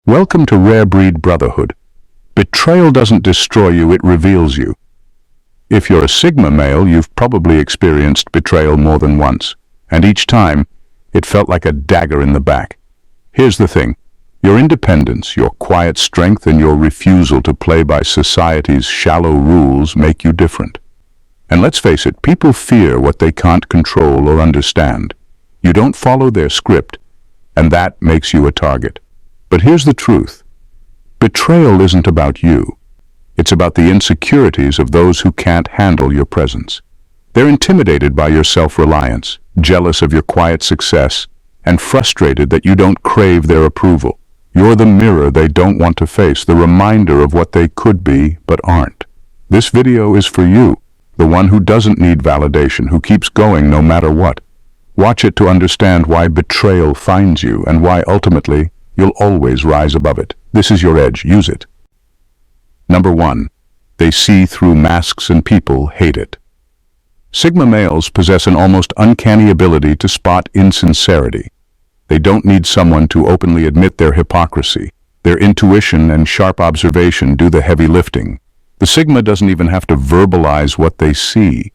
Welcome to Rare Breed Brotherhood. Betrayal doesn't destroy you, it reveals you. If you're a Sigma male, you've probably experienced betrayal more than once, and each time, it felt like a dagger in the back. Here's the thing. Your independence, your quiet strength, and your refusal to play by society's shallow rules make you different. And let's face it, people fear what they can't control or understand. You don't follow their script, and that makes you a target. But here's the truth. Betrayal isn't about you. It's about the insecurities of those who can't handle your presence. They're intimidated by your self-reliance, jealous of your quiet success, and frustrated that you don't crave their approval. You're the mirror they don't want to face, the reminder of what they could be but aren't. This video is for you, the one who doesn't need validation, who keeps going no matter what. Watch it to understand why betrayal finds you and why ultimately you'll always rise above it. This is your edge. Use it. Number 1. They see through masks and people hate it. Sigma males possess an almost uncanny ability to spot insincerity. They don't need someone to openly admit their hypocrisy. Their intuition and sharp observation do the heavy lifting. The Sigma doesn't even have to verbalize what they see.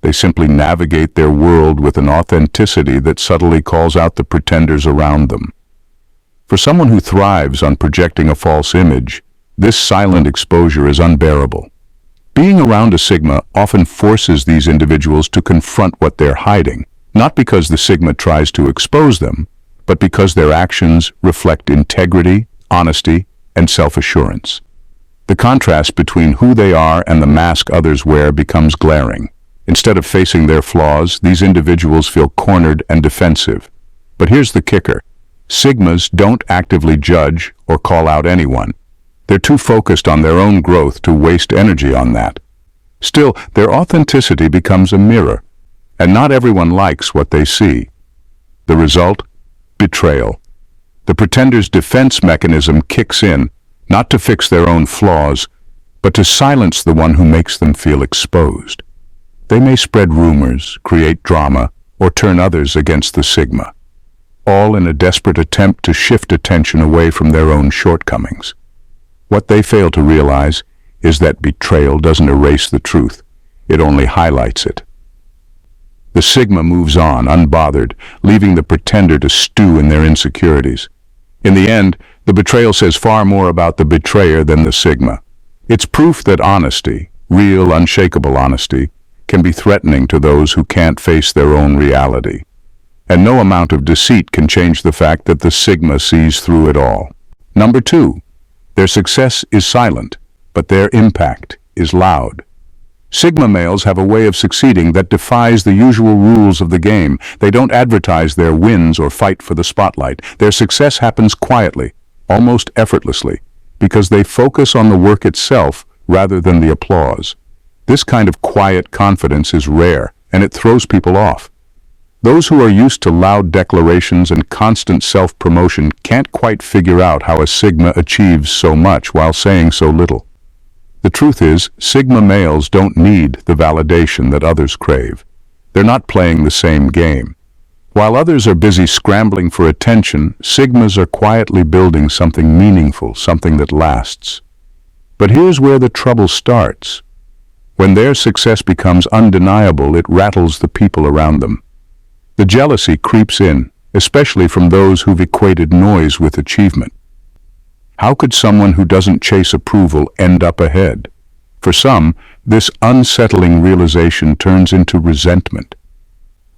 They simply navigate their world with an authenticity that subtly calls out the pretenders around them. For someone who thrives on projecting a false image, this silent exposure is unbearable. Being around a Sigma often forces these individuals to confront what they're hiding, not because the Sigma tries to expose them, but because their actions reflect integrity, honesty, and self-assurance. The contrast between who they are and the mask others wear becomes glaring. Instead of facing their flaws, these individuals feel cornered and defensive. But here's the kicker. Sigmas don't actively judge or call out anyone. They're too focused on their own growth to waste energy on that. Still, their authenticity becomes a mirror, and not everyone likes what they see. The result? Betrayal. The pretender's defense mechanism kicks in, not to fix their own flaws, but to silence the one who makes them feel exposed. They may spread rumors, create drama, or turn others against the Sigma, all in a desperate attempt to shift attention away from their own shortcomings. What they fail to realize is that betrayal doesn't erase the truth, it only highlights it. The Sigma moves on, unbothered, leaving the pretender to stew in their insecurities. In the end, the betrayal says far more about the betrayer than the Sigma. It's proof that honesty, real, unshakable honesty, can be threatening to those who can't face their own reality. And no amount of deceit can change the fact that the Sigma sees through it all. Number 2. Their success is silent, but their impact is loud. Sigma males have a way of succeeding that defies the usual rules of the game. They don't advertise their wins or fight for the spotlight. Their success happens quietly, almost effortlessly, because they focus on the work itself rather than the applause. This kind of quiet confidence is rare, and it throws people off. Those who are used to loud declarations and constant self-promotion can't quite figure out how a Sigma achieves so much while saying so little. The truth is, Sigma males don't need the validation that others crave. They're not playing the same game. While others are busy scrambling for attention, Sigmas are quietly building something meaningful, something that lasts. But here's where the trouble starts. When their success becomes undeniable, it rattles the people around them. The jealousy creeps in, especially from those who've equated noise with achievement. How could someone who doesn't chase approval end up ahead? For some, this unsettling realization turns into resentment.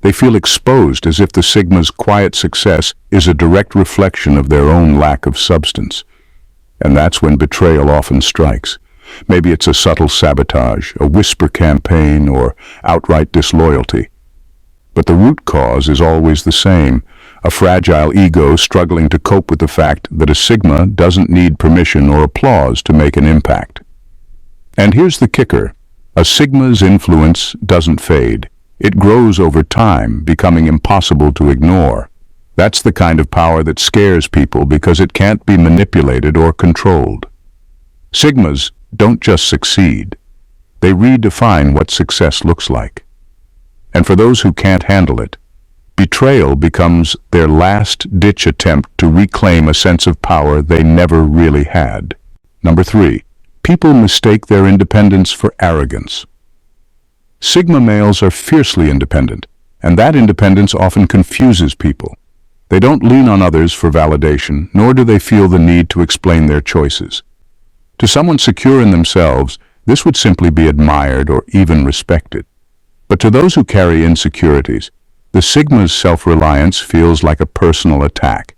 They feel exposed, as if the Sigma's quiet success is a direct reflection of their own lack of substance. And that's when betrayal often strikes. Maybe it's a subtle sabotage, a whisper campaign, or outright disloyalty. But the root cause is always the same, a fragile ego struggling to cope with the fact that a Sigma doesn't need permission or applause to make an impact. And here's the kicker. A Sigma's influence doesn't fade. It grows over time, becoming impossible to ignore. That's the kind of power that scares people because it can't be manipulated or controlled. Sigmas don't just succeed. They redefine what success looks like. And for those who can't handle it, Betrayal becomes their last-ditch attempt to reclaim a sense of power they never really had. Number 3. People mistake their independence for arrogance. Sigma males are fiercely independent, and that independence often confuses people. They don't lean on others for validation, nor do they feel the need to explain their choices. To someone secure in themselves, this would simply be admired or even respected. But to those who carry insecurities, the Sigma's self-reliance feels like a personal attack.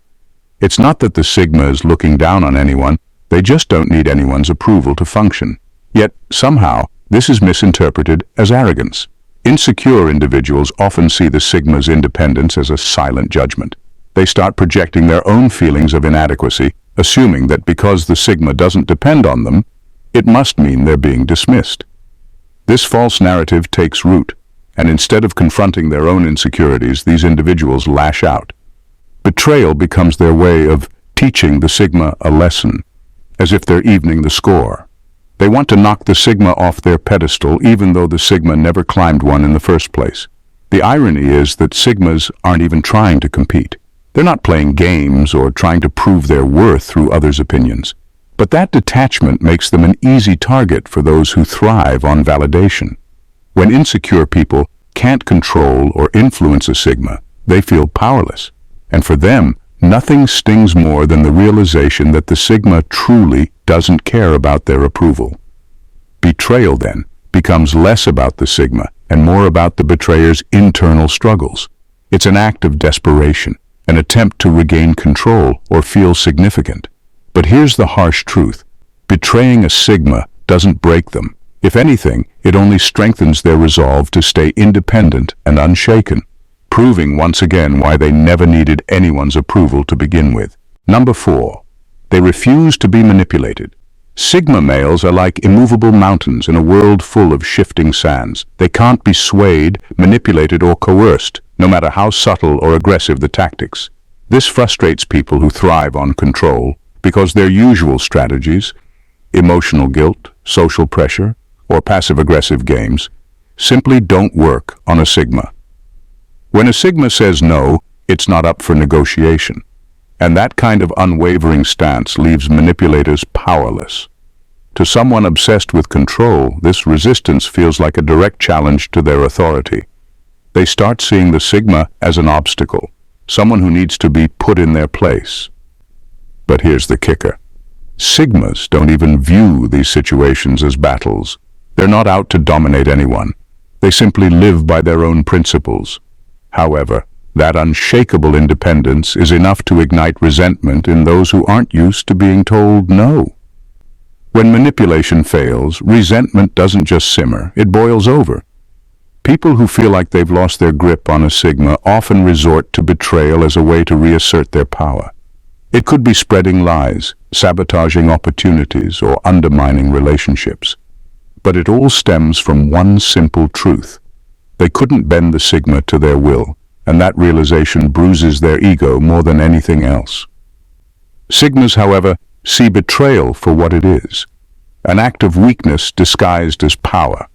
It's not that the Sigma is looking down on anyone, they just don't need anyone's approval to function. Yet, somehow, this is misinterpreted as arrogance. Insecure individuals often see the Sigma's independence as a silent judgment. They start projecting their own feelings of inadequacy, assuming that because the Sigma doesn't depend on them, it must mean they're being dismissed. This false narrative takes root, and instead of confronting their own insecurities, these individuals lash out. Betrayal becomes their way of teaching the Sigma a lesson, as if they're evening the score. They want to knock the Sigma off their pedestal, even though the Sigma never climbed one in the first place. The irony is that Sigmas aren't even trying to compete. They're not playing games or trying to prove their worth through others' opinions. But that detachment makes them an easy target for those who thrive on validation. When insecure people can't control or influence a Sigma, they feel powerless. And for them, nothing stings more than the realization that the Sigma truly doesn't care about their approval. Betrayal, then, becomes less about the Sigma and more about the betrayer's internal struggles. It's an act of desperation, an attempt to regain control or feel significant. But here's the harsh truth. Betraying a Sigma doesn't break them. If anything, it only strengthens their resolve to stay independent and unshaken, proving once again why they never needed anyone's approval to begin with. Number 4. They refuse to be manipulated. Sigma males are like immovable mountains in a world full of shifting sands. They can't be swayed, manipulated, or coerced, no matter how subtle or aggressive the tactics. This frustrates people who thrive on control, because their usual strategies, emotional guilt, social pressure, or passive-aggressive games, simply don't work on a Sigma. When a Sigma says no, it's not up for negotiation. And that kind of unwavering stance leaves manipulators powerless. To someone obsessed with control, this resistance feels like a direct challenge to their authority. They start seeing the Sigma as an obstacle, someone who needs to be put in their place. But here's the kicker. Sigmas don't even view these situations as battles. They're not out to dominate anyone. They simply live by their own principles. However, that unshakable independence is enough to ignite resentment in those who aren't used to being told no. When manipulation fails, resentment doesn't just simmer, it boils over. People who feel like they've lost their grip on a Sigma often resort to betrayal as a way to reassert their power. It could be spreading lies, sabotaging opportunities, or undermining relationships. But it all stems from one simple truth. They couldn't bend the Sigma to their will, and that realization bruises their ego more than anything else. Sigmas, however, see betrayal for what it is, an act of weakness disguised as power.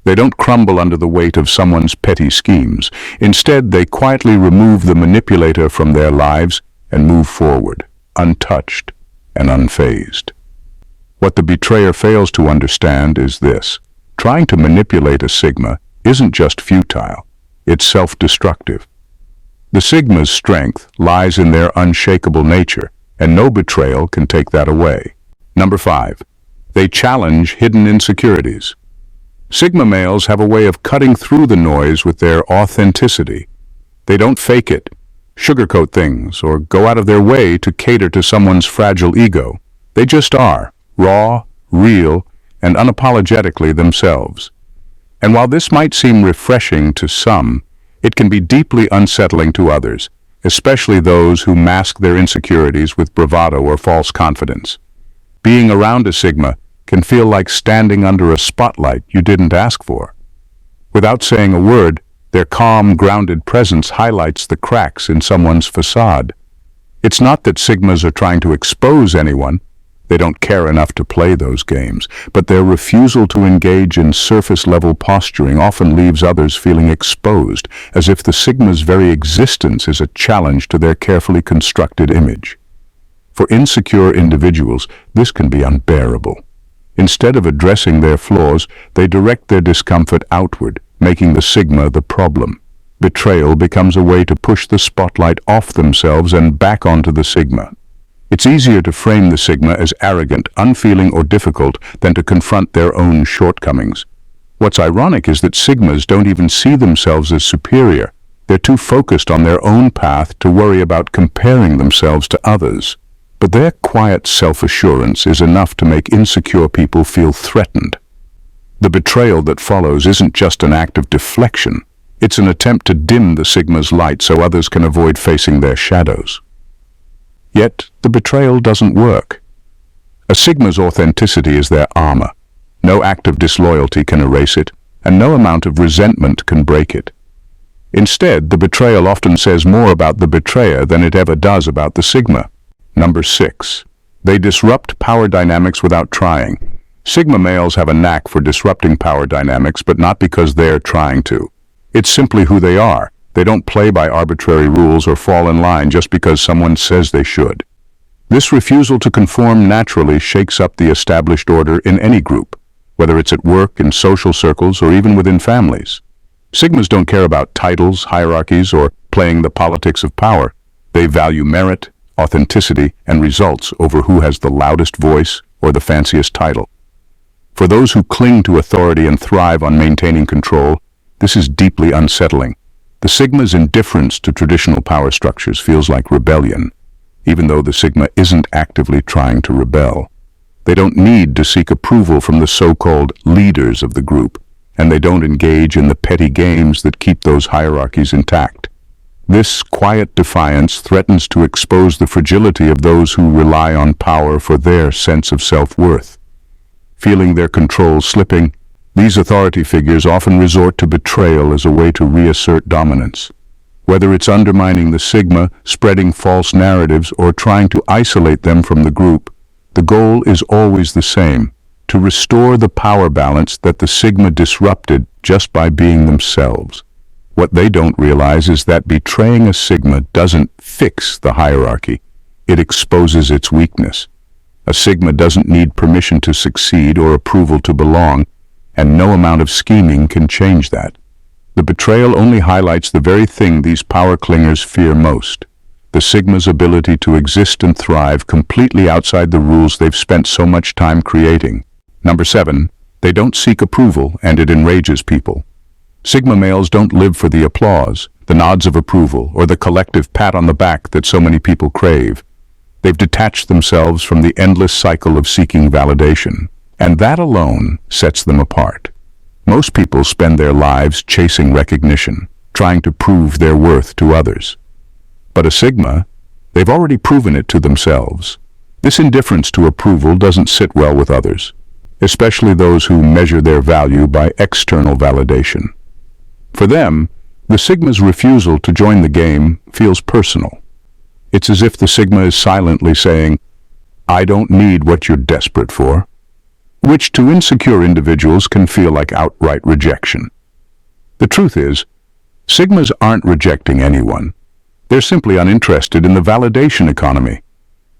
They don't crumble under the weight of someone's petty schemes. Instead, they quietly remove the manipulator from their lives and move forward, untouched and unfazed. What the betrayer fails to understand is this. Trying to manipulate a Sigma isn't just futile, it's self-destructive. The Sigma's strength lies in their unshakable nature, and no betrayal can take that away. Number 5. They challenge hidden insecurities. Sigma males have a way of cutting through the noise with their authenticity. They don't fake it, sugarcoat things, or go out of their way to cater to someone's fragile ego. They just are, raw, real, and unapologetically themselves. And while this might seem refreshing to some, it can be deeply unsettling to others, especially those who mask their insecurities with bravado or false confidence. Being around a Sigma can feel like standing under a spotlight you didn't ask for. Without saying a word, their calm, grounded presence highlights the cracks in someone's facade. It's not that Sigmas are trying to expose anyone, They don't care enough to play those games, but their refusal to engage in surface-level posturing often leaves others feeling exposed, as if the Sigma's very existence is a challenge to their carefully constructed image. For insecure individuals, this can be unbearable. Instead of addressing their flaws, they direct their discomfort outward, making the Sigma the problem. Betrayal becomes a way to push the spotlight off themselves and back onto the Sigma. It's easier to frame the Sigma as arrogant, unfeeling, or difficult than to confront their own shortcomings. What's ironic is that Sigmas don't even see themselves as superior. They're too focused on their own path to worry about comparing themselves to others. But their quiet self-assurance is enough to make insecure people feel threatened. The betrayal that follows isn't just an act of deflection. It's an attempt to dim the Sigma's light so others can avoid facing their shadows. Yet, the betrayal doesn't work. A Sigma's authenticity is their armor. No act of disloyalty can erase it, and no amount of resentment can break it. Instead, the betrayal often says more about the betrayer than it ever does about the Sigma. Number 6. They disrupt power dynamics without trying. Sigma males have a knack for disrupting power dynamics, but not because they're trying to. It's simply who they are. They don't play by arbitrary rules or fall in line just because someone says they should. This refusal to conform naturally shakes up the established order in any group, whether it's at work, in social circles, or even within families. Sigmas don't care about titles, hierarchies, or playing the politics of power. They value merit, authenticity, and results over who has the loudest voice or the fanciest title. For those who cling to authority and thrive on maintaining control, this is deeply unsettling. The Sigma's indifference to traditional power structures feels like rebellion, even though the Sigma isn't actively trying to rebel. They don't need to seek approval from the so-called leaders of the group, and they don't engage in the petty games that keep those hierarchies intact. This quiet defiance threatens to expose the fragility of those who rely on power for their sense of self-worth. Feeling their control slipping, these authority figures often resort to betrayal as a way to reassert dominance. Whether it's undermining the Sigma, spreading false narratives, or trying to isolate them from the group, the goal is always the same: to restore the power balance that the Sigma disrupted just by being themselves. What they don't realize is that betraying a Sigma doesn't fix the hierarchy. It exposes its weakness. A Sigma doesn't need permission to succeed or approval to belong, and no amount of scheming can change that. The betrayal only highlights the very thing these power clingers fear most: the Sigma's ability to exist and thrive completely outside the rules they've spent so much time creating. Number 7. They don't seek approval, and it enrages people. Sigma males don't live for the applause, the nods of approval, or the collective pat on the back that so many people crave. They've detached themselves from the endless cycle of seeking validation, and that alone sets them apart. Most people spend their lives chasing recognition, trying to prove their worth to others. But a Sigma, they've already proven it to themselves. This indifference to approval doesn't sit well with others, especially those who measure their value by external validation. For them, the Sigma's refusal to join the game feels personal. It's as if the Sigma is silently saying, "I don't need what you're desperate for," which to insecure individuals can feel like outright rejection. The truth is, Sigmas aren't rejecting anyone. They're simply uninterested in the validation economy.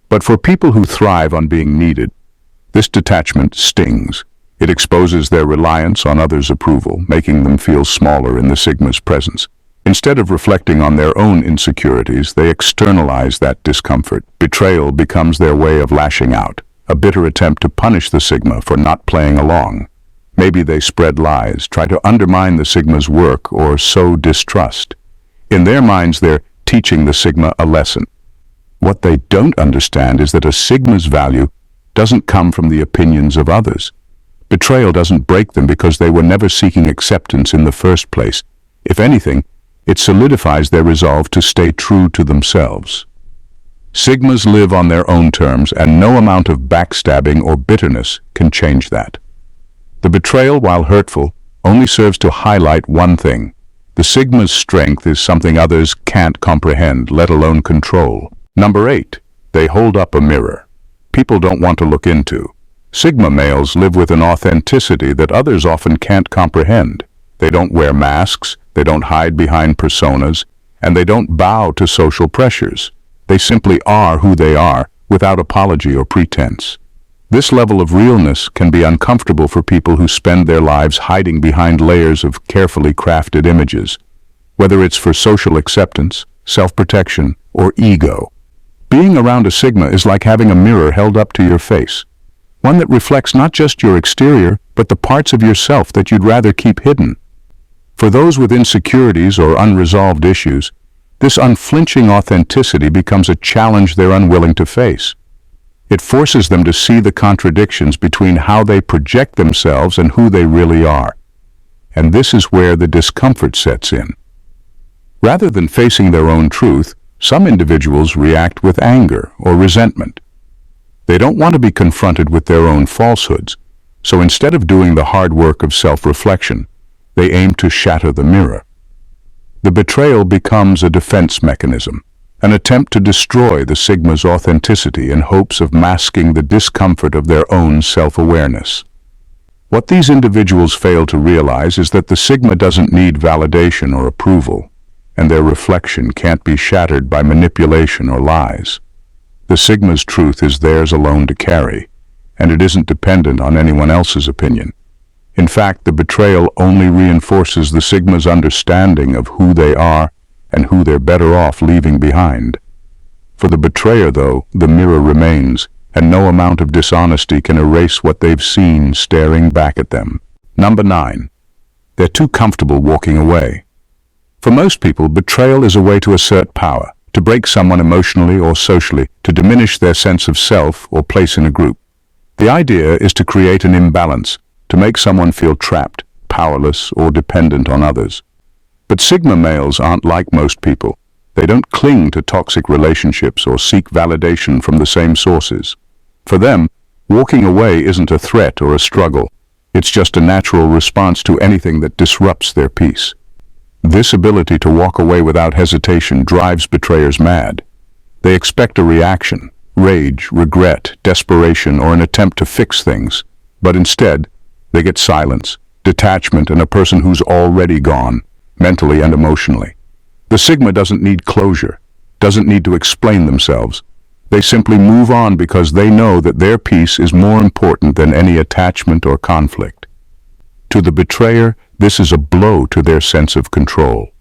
But for people who thrive on being needed, this detachment stings. It exposes their reliance on others' approval, making them feel smaller in the Sigma's presence. Instead of reflecting on their own insecurities, they externalize that discomfort. Betrayal becomes their way of lashing out, a bitter attempt to punish the Sigma for not playing along. Maybe they spread lies, try to undermine the Sigma's work, or sow distrust. In their minds, they're teaching the Sigma a lesson. What they don't understand is that a Sigma's value doesn't come from the opinions of others. Betrayal doesn't break them because they were never seeking acceptance in the first place. If anything, it solidifies their resolve to stay true to themselves. Sigmas live on their own terms, and no amount of backstabbing or bitterness can change that. The betrayal, while hurtful, only serves to highlight one thing: the Sigma's strength is something others can't comprehend, let alone control. Number 8. They hold up a mirror. people don't want to look into. Sigma males live with an authenticity that others often can't comprehend. They don't wear masks, they don't hide behind personas, and they don't bow to social pressures. They simply are who they are, without apology or pretense. This level of realness can be uncomfortable for people who spend their lives hiding behind layers of carefully crafted images, whether it's for social acceptance, self-protection, or ego. Being around a Sigma is like having a mirror held up to your face, one that reflects not just your exterior, but the parts of yourself that you'd rather keep hidden. For those with insecurities or unresolved issues, this unflinching authenticity becomes a challenge they're unwilling to face. It forces them to see the contradictions between how they project themselves and who they really are. And this is where the discomfort sets in. Rather than facing their own truth, some individuals react with anger or resentment. They don't want to be confronted with their own falsehoods, so instead of doing the hard work of self-reflection, they aim to shatter the mirror. The betrayal becomes a defense mechanism, an attempt to destroy the Sigma's authenticity in hopes of masking the discomfort of their own self-awareness. What these individuals fail to realize is that the Sigma doesn't need validation or approval, and their reflection can't be shattered by manipulation or lies. The Sigma's truth is theirs alone to carry, and it isn't dependent on anyone else's opinion. In fact, the betrayal only reinforces the Sigma's understanding of who they are and who they're better off leaving behind. For the betrayer, though, the mirror remains, and no amount of dishonesty can erase what they've seen staring back at them. Number 9. They're too comfortable walking away. For most people, betrayal is a way to assert power, to break someone emotionally or socially, to diminish their sense of self or place in a group. The idea is to create an imbalance, to make someone feel trapped, powerless, or dependent on others. But Sigma males aren't like most people. They don't cling to toxic relationships or seek validation from the same sources. For them, walking away isn't a threat or a struggle. It's just a natural response to anything that disrupts their peace. This ability to walk away without hesitation drives betrayers mad. They expect a reaction, rage, regret, desperation, or an attempt to fix things. But instead, they get silence, detachment, and a person who's already gone, mentally and emotionally. The Sigma doesn't need closure, doesn't need to explain themselves. They simply move on because they know that their peace is more important than any attachment or conflict. To the betrayer, this is a blow to their sense of control.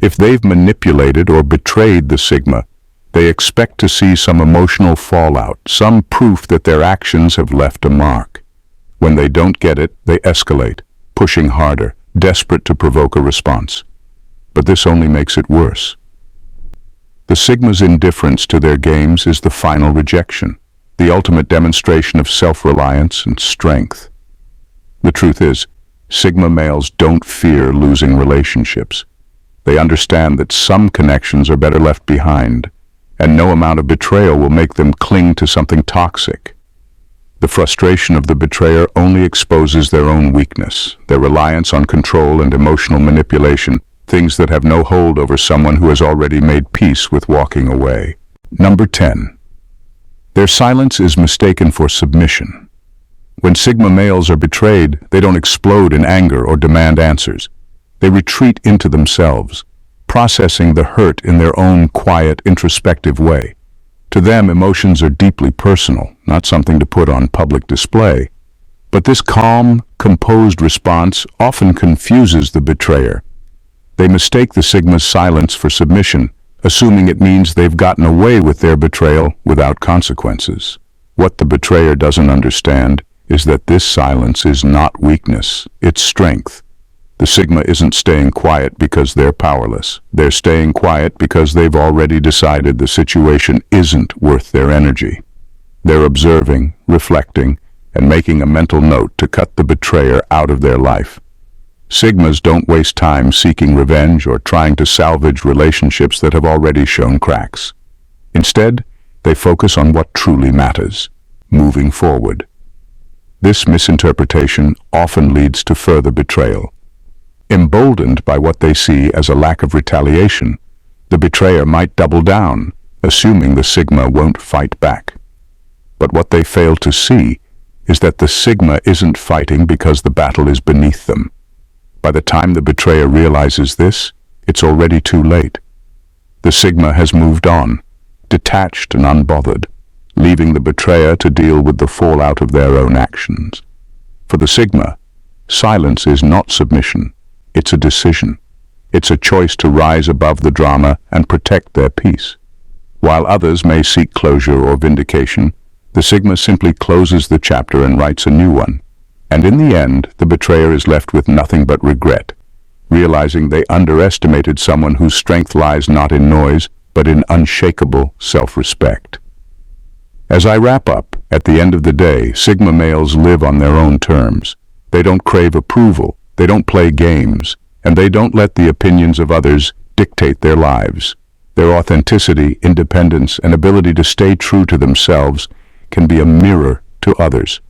If they've manipulated or betrayed the Sigma, they expect to see some emotional fallout, some proof that their actions have left a mark. When they don't get it, they escalate, pushing harder, desperate to provoke a response. But this only makes it worse. The Sigma's indifference to their games is the final rejection, the ultimate demonstration of self-reliance and strength. The truth is, Sigma males don't fear losing relationships. They understand that some connections are better left behind, and no amount of betrayal will make them cling to something toxic. The frustration of the betrayer only exposes their own weakness, their reliance on control and emotional manipulation, things that have no hold over someone who has already made peace with walking away. Number 10. Their silence is mistaken for submission. When Sigma males are betrayed, they don't explode in anger or demand answers. They retreat into themselves, processing the hurt in their own quiet, introspective way. To them, emotions are deeply personal, not something to put on public display. But this calm, composed response often confuses the betrayer. They mistake the Sigma's silence for submission, assuming it means they've gotten away with their betrayal without consequences. What the betrayer doesn't understand is that this silence is not weakness, it's strength. The Sigma isn't staying quiet because they're powerless. They're staying quiet because they've already decided the situation isn't worth their energy. They're observing, reflecting, and making a mental note to cut the betrayer out of their life. Sigmas don't waste time seeking revenge or trying to salvage relationships that have already shown cracks. Instead, they focus on what truly matters, moving forward. This misinterpretation often leads to further betrayal. Emboldened by what they see as a lack of retaliation, the betrayer might double down, assuming the Sigma won't fight back. But what they fail to see is that the Sigma isn't fighting because the battle is beneath them. By the time the betrayer realizes this, it's already too late. The Sigma has moved on, detached and unbothered, leaving the betrayer to deal with the fallout of their own actions. For the Sigma, silence is not submission, it's a decision. It's a choice to rise above the drama and protect their peace. While others may seek closure or vindication, the Sigma simply closes the chapter and writes a new one. And in the end, the betrayer is left with nothing but regret, realizing they underestimated someone whose strength lies not in noise, but in unshakable self-respect. As I wrap up, at the end of the day, Sigma males live on their own terms. They don't crave approval, they don't play games, and they don't let the opinions of others dictate their lives. Their authenticity, independence, and ability to stay true to themselves can be a mirror to others,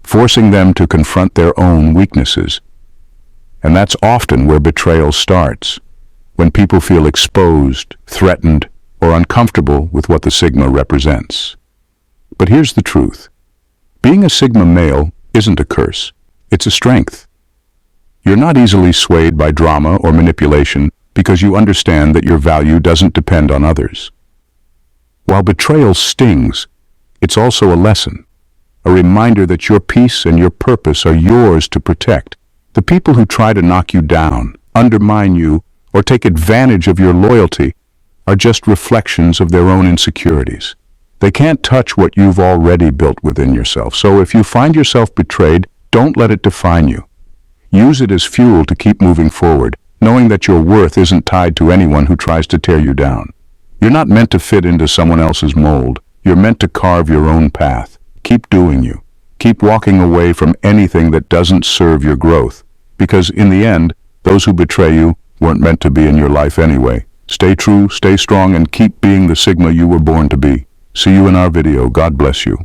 forcing them to confront their own weaknesses. And that's often where betrayal starts, when people feel exposed, threatened, or uncomfortable with what the Sigma represents. But here's the truth. Being a Sigma male isn't a curse, it's a strength. You're not easily swayed by drama or manipulation because you understand that your value doesn't depend on others. While betrayal stings, it's also a lesson, a reminder that your peace and your purpose are yours to protect. The people who try to knock you down, undermine you, or take advantage of your loyalty are just reflections of their own insecurities. They can't touch what you've already built within yourself. So if you find yourself betrayed, don't let it define you. Use it as fuel to keep moving forward, knowing that your worth isn't tied to anyone who tries to tear you down. You're not meant to fit into someone else's mold. You're meant to carve your own path. Keep doing you. Keep walking away from anything that doesn't serve your growth, because in the end, those who betray you weren't meant to be in your life anyway. Stay true, stay strong, and keep being the Sigma you were born to be. See you in our video. God bless you.